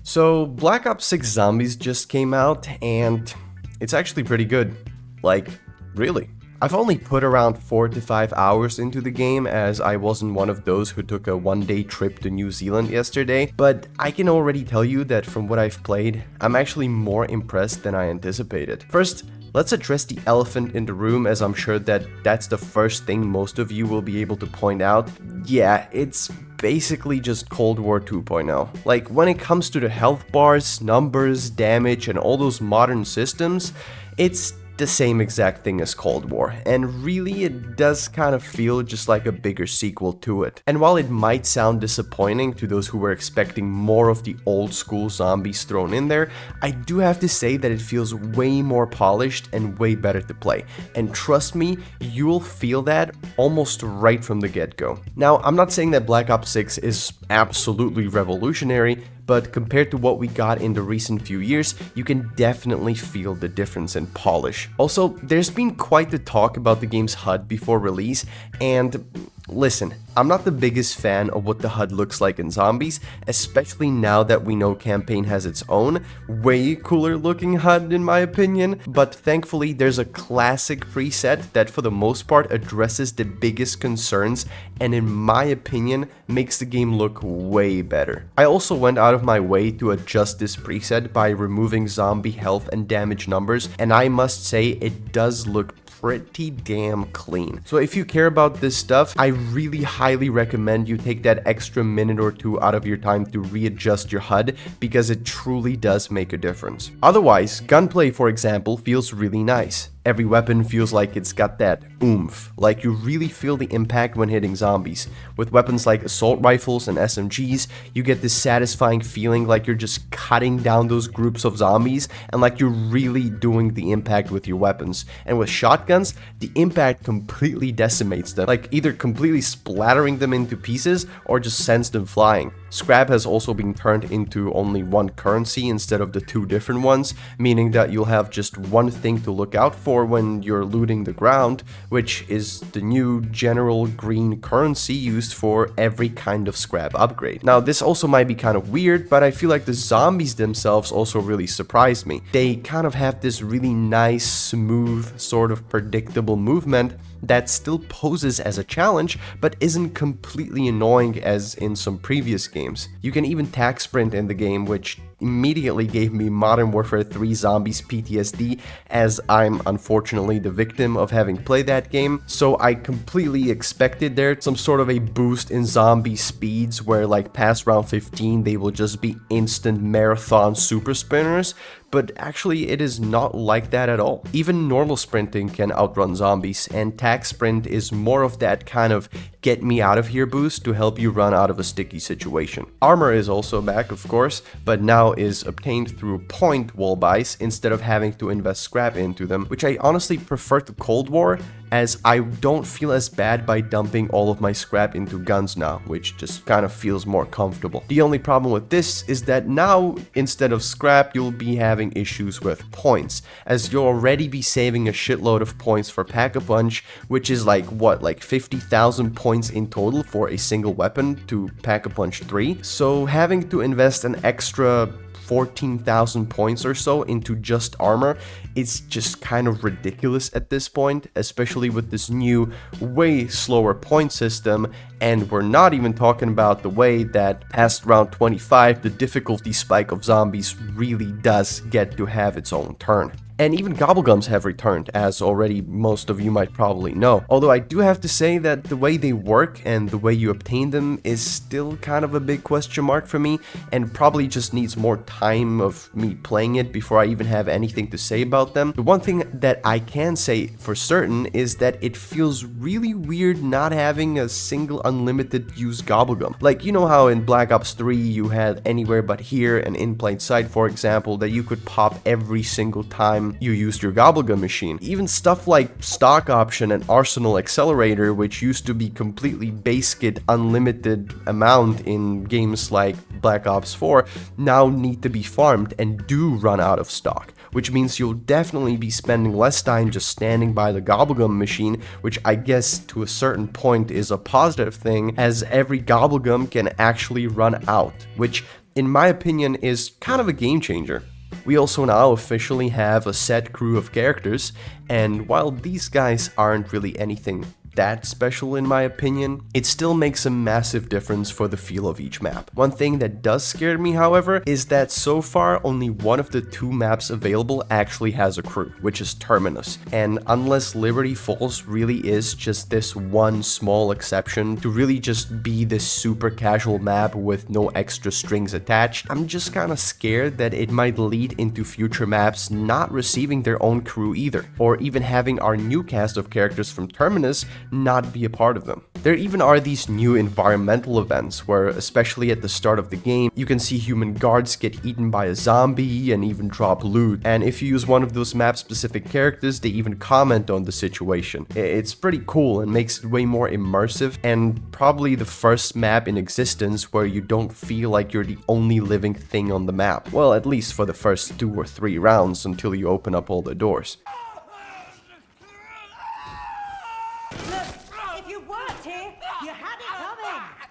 So, Black Ops 6 Zombies just came out, and it's actually pretty good. Like, really. I've only put around 4 to 5 hours into the game, as I wasn't one of those who took a one-day trip to New Zealand yesterday, but I can already tell you that from what I've played, I'm actually more impressed than I anticipated. First, let's address the elephant in the room, as I'm sure that that's the first thing most of you will be able to point out. Yeah, it's basically just Cold War 2.0. Like, when it comes to the health bars, numbers, damage, and all those modern systems, it's the same exact thing as Cold War, and really it does kind of feel just like a bigger sequel to it. And while it might sound disappointing to those who were expecting more of the old school zombies thrown in there, I do have to say that it feels way more polished and way better to play. And trust me, you'll feel that almost right from the get-go. Now, I'm not saying that Black Ops 6 is absolutely revolutionary, but compared to what we got in the recent few years, you can definitely feel the difference in polish. Also, there's been quite the talk about the game's HUD before release, and listen, I'm not the biggest fan of what the HUD looks like in Zombies, especially now that we know Campaign has its own, way cooler looking HUD in my opinion, but thankfully there's a classic preset that for the most part addresses the biggest concerns and in my opinion makes the game look way better. I also went out of my way to adjust this preset by removing zombie health and damage numbers, and I must say it does look pretty damn clean. So if you care about this stuff, I really highly recommend you take that extra minute or two out of your time to readjust your HUD, because it truly does make a difference. Otherwise, gunplay, for example, feels really nice. Every weapon feels like it's got that oomph, like you really feel the impact when hitting zombies. With weapons like assault rifles and SMGs, you get this satisfying feeling like you're just cutting down those groups of zombies and like you're really doing the impact with your weapons. And with shotguns, the impact completely decimates them, like either completely splattering them into pieces or just sends them flying. Scrap has also been turned into only one currency instead of the two different ones, meaning that you'll have just one thing to look out for when you're looting the ground, which is the new general green currency used for every kind of scrap upgrade. Now, this also might be kind of weird, but I feel like the zombies themselves also really surprised me. They kind of have this really nice, smooth, sort of predictable movement that still poses as a challenge, but isn't completely annoying as in some previous games. You can even tag sprint in the game, which immediately gave me Modern Warfare 3 Zombies PTSD, as I'm unfortunately the victim of having played that game. So I completely expected there some sort of a boost in zombie speeds where like past round 15 they will just be instant marathon super sprinters, but actually it is not like that at all. Even normal sprinting can outrun zombies, and tag sprint is more of that kind of get me out of here boost to help you run out of a sticky situation. Armor is also back, of course, but now is obtained through point wall buys instead of having to invest scrap into them, which I honestly prefer to Cold War, as I don't feel as bad by dumping all of my scrap into guns now, which just kind of feels more comfortable. The only problem with this is that now, instead of scrap, you'll be having issues with points, as you'll already be saving a shitload of points for Pack-a-Punch, which is like, what, like 50,000 points in total for a single weapon to Pack-a-Punch 3, so having to invest an extra 14,000 points or so into just armor, it's just kind of ridiculous at this point, especially with this new, way slower point system, and we're not even talking about the way that past round 25, the difficulty spike of zombies really does get to have its own turn. And even Gobblegums have returned, as already most of you might probably know. Although I do have to say that the way they work and the way you obtain them is still kind of a big question mark for me, and probably just needs more time of me playing it before I even have anything to say about them. The one thing that I can say for certain is that it feels really weird not having a single unlimited use Gobblegum. Like, you know how in Black Ops 3 you had Anywhere But Here and In Plain Sight, for example, that you could pop every single time you used your Gobblegum machine. Even stuff like Stock Option and Arsenal Accelerator, which used to be completely base kit unlimited amount in games like Black Ops 4, now need to be farmed and do run out of stock, which means you'll definitely be spending less time just standing by the Gobblegum machine, which I guess to a certain point is a positive thing, as every Gobblegum can actually run out, which in my opinion, is kind of a game changer. We also now officially have a set crew of characters, and while these guys aren't really anything that special in my opinion, it still makes a massive difference for the feel of each map. One thing that does scare me, however, is that so far only one of the 2 maps available actually has a crew, which is Terminus. And unless Liberty Falls really is just this one small exception to really just be this super casual map with no extra strings attached, I'm just kinda scared that it might lead into future maps not receiving their own crew either, or even having our new cast of characters from Terminus not be a part of them. There even are these new environmental events where, especially at the start of the game, you can see human guards get eaten by a zombie and even drop loot. And if you use one of those map-specific characters, they even comment on the situation. It's pretty cool and makes it way more immersive, and probably the first map in existence where you don't feel like you're the only living thing on the map. Well, at least for the first 2 or 3 rounds until you open up all the doors.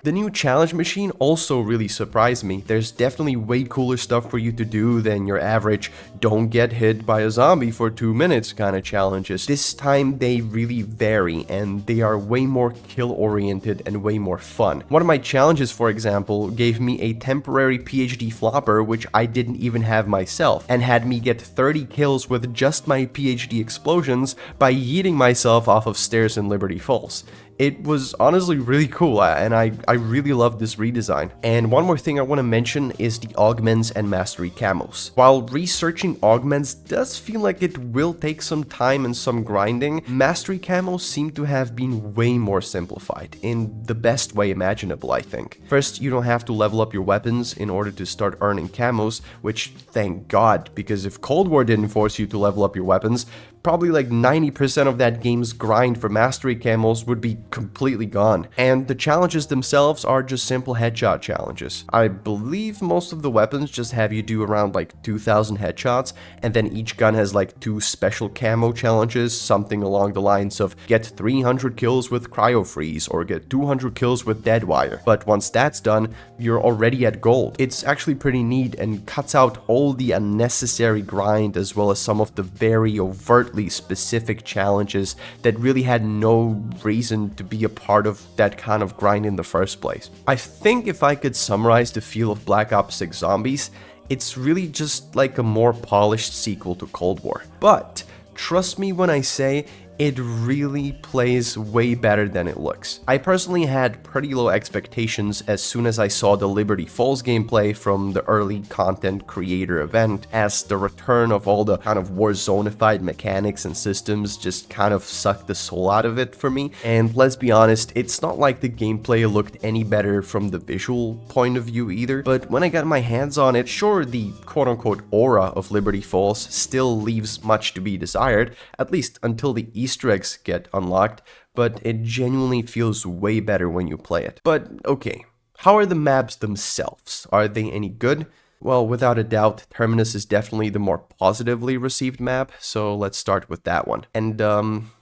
The new challenge machine also really surprised me. There's definitely way cooler stuff for you to do than your average don't get hit by a zombie for 2 minutes kind of challenges. This time they really vary and they are way more kill oriented and way more fun. One of my challenges, for example, gave me a temporary PhD flopper which I didn't even have myself, and had me get 30 kills with just my PhD explosions by yeeting myself off of stairs in Liberty Falls. It was honestly really cool, and I really love this redesign. And one more thing I want to mention is the augments and mastery camos. While researching augments does feel like it will take some time and some grinding, mastery camos seem to have been way more simplified, in the best way imaginable, I think. First, you don't have to level up your weapons in order to start earning camos, which thank God, because if Cold War didn't force you to level up your weapons, probably like 90% of that game's grind for mastery camos would be completely gone. And the challenges themselves are just simple headshot challenges. I believe most of the weapons just have you do around like 2,000 headshots, and then each gun has like 2 special camo challenges, something along the lines of get 300 kills with cryo freeze or get 200 kills with dead wire. But once that's done, you're already at gold. It's actually pretty neat and cuts out all the unnecessary grind as well as some of the very overtly specific challenges that really had no reason to be a part of that kind of grind in the first place. I think if I could summarize the feel of Black Ops 6 Zombies, it's really just like a more polished sequel to Cold War. But trust me when I say it really plays way better than it looks. I personally had pretty low expectations as soon as I saw the Liberty Falls gameplay from the early content creator event, as the return of all the kind of Warzone-ified mechanics and systems just kind of sucked the soul out of it for me. And let's be honest, it's not like the gameplay looked any better from the visual point of view either, but when I got my hands on it, sure, the quote-unquote aura of Liberty Falls still leaves much to be desired, at least until the Easter eggs get unlocked, but it genuinely feels way better when you play it. But okay, how are the maps themselves? Are they any good? Well, without a doubt, Terminus is definitely the more positively received map, so let's start with that one. And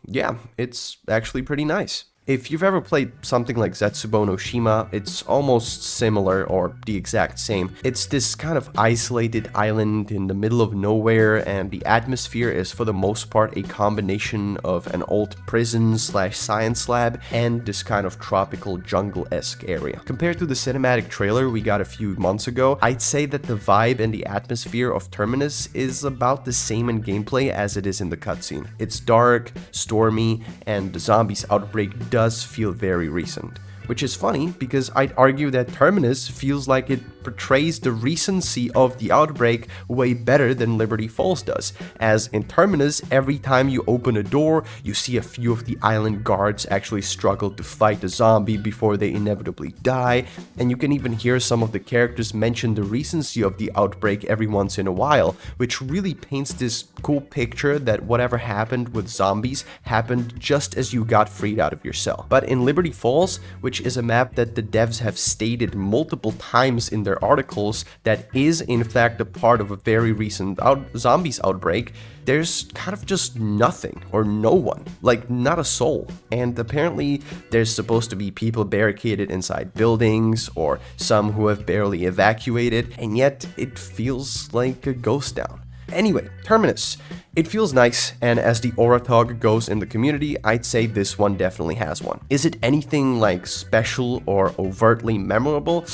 yeah, it's actually pretty nice. If you've ever played something like Zetsubo no Shima, it's almost similar, or the exact same. It's this kind of isolated island in the middle of nowhere, and the atmosphere is for the most part a combination of an old prison/science lab and this kind of tropical jungle-esque area. Compared to the cinematic trailer we got a few months ago, I'd say that the vibe and the atmosphere of Terminus is about the same in gameplay as it is in the cutscene. It's dark, stormy, and the zombies outbreak does feel very recent. Which is funny, because I'd argue that Terminus feels like it portrays the recency of the outbreak way better than Liberty Falls does, as in Terminus, every time you open a door, you see a few of the island guards actually struggle to fight the zombie before they inevitably die, and you can even hear some of the characters mention the recency of the outbreak every once in a while, which really paints this cool picture that whatever happened with zombies happened just as you got freed out of your cell. But in Liberty Falls, which is a map that the devs have stated multiple times in their newspaper articles that is in fact a part of a very recent zombies outbreak, there's kind of just nothing or no one, like not a soul. And apparently there's supposed to be people barricaded inside buildings or some who have barely evacuated, and yet it feels like a ghost town. Anyway, Terminus. It feels nice, and as the aura tog goes in the community, I'd say this one definitely has one. Is it anything like special or overtly memorable?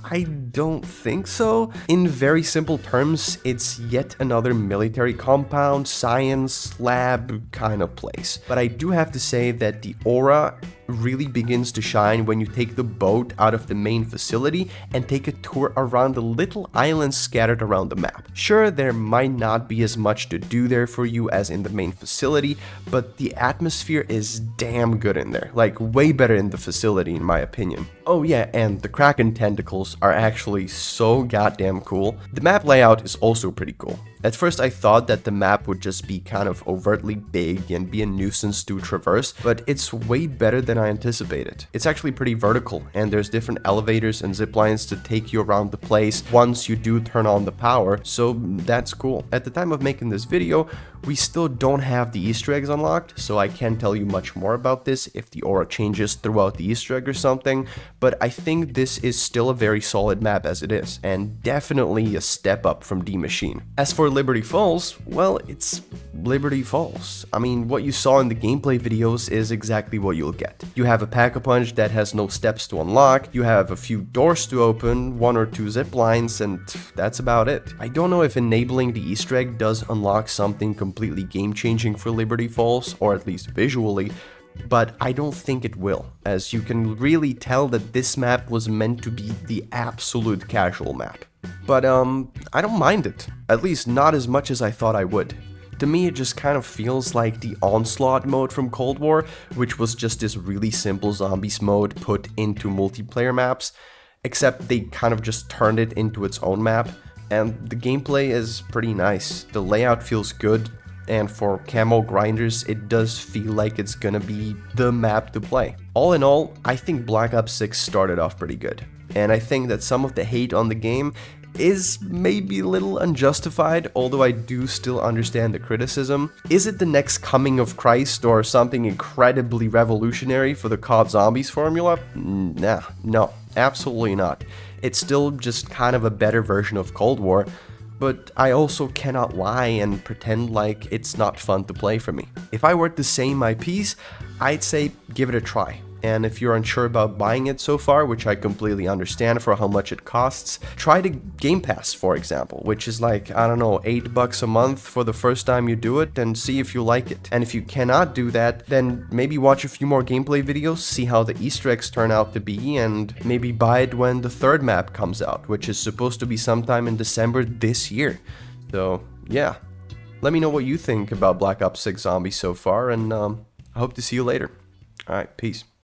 I don't think so. In very simple terms, it's yet another military compound, science lab kind of place. But I do have to say that the aura really begins to shine when you take the boat out of the main facility and take a tour around the little islands scattered around the map. Sure, there might not be as much to do there for you as in the main facility, but the atmosphere is damn good in there, like way better in the facility in my opinion. Oh yeah, and the Kraken tentacles are actually so goddamn cool. The map layout is also pretty cool. At first I thought that the map would just be kind of overtly big and be a nuisance to traverse, but it's way better than I anticipated. It's actually pretty vertical, and there's different elevators and zip lines to take you around the place once you do turn on the power, so that's cool. At the time of making this video, we still don't have the Easter eggs unlocked, so I can't tell you much more about this if the aura changes throughout the Easter egg or something, but I think this is still a very solid map as it is, and definitely a step up from D Machine. As for Liberty Falls, well, it's Liberty Falls. I mean, what you saw in the gameplay videos is exactly what you'll get. You have a Pack-a-Punch that has no steps to unlock, you have a few doors to open, 1 or 2 zip lines, and that's about it. I don't know if enabling the Easter egg does unlock something completely game-changing for Liberty Falls, or at least visually, but I don't think it will, as you can really tell that this map was meant to be the absolute casual map. But I don't mind it, at least not as much as I thought I would. To me, it just kind of feels like the Onslaught mode from Cold War, which was just this really simple zombies mode put into multiplayer maps, except they kind of just turned it into its own map, and the gameplay is pretty nice. The layout feels good, and for camo grinders, it does feel like it's gonna be the map to play. All in all, I think Black Ops 6 started off pretty good, and I think that some of the hate on the game is maybe a little unjustified, although I do still understand the criticism. Is it the next coming of Christ or something incredibly revolutionary for the COD Zombies formula? Nah, no, absolutely not. It's still just kind of a better version of Cold War, but I also cannot lie and pretend like it's not fun to play for me. If I were to say my piece, I'd say give it a try. And if you're unsure about buying it so far, which I completely understand for how much it costs, try the Game Pass, for example, which is like, I don't know, $8 a month for the first time you do it, and see if you like it. And if you cannot do that, then maybe watch a few more gameplay videos, see how the Easter eggs turn out to be, and maybe buy it when the third map comes out, which is supposed to be sometime in December this year. So, yeah. Let me know what you think about Black Ops 6 Zombies so far, and I hope to see you later. Alright, peace.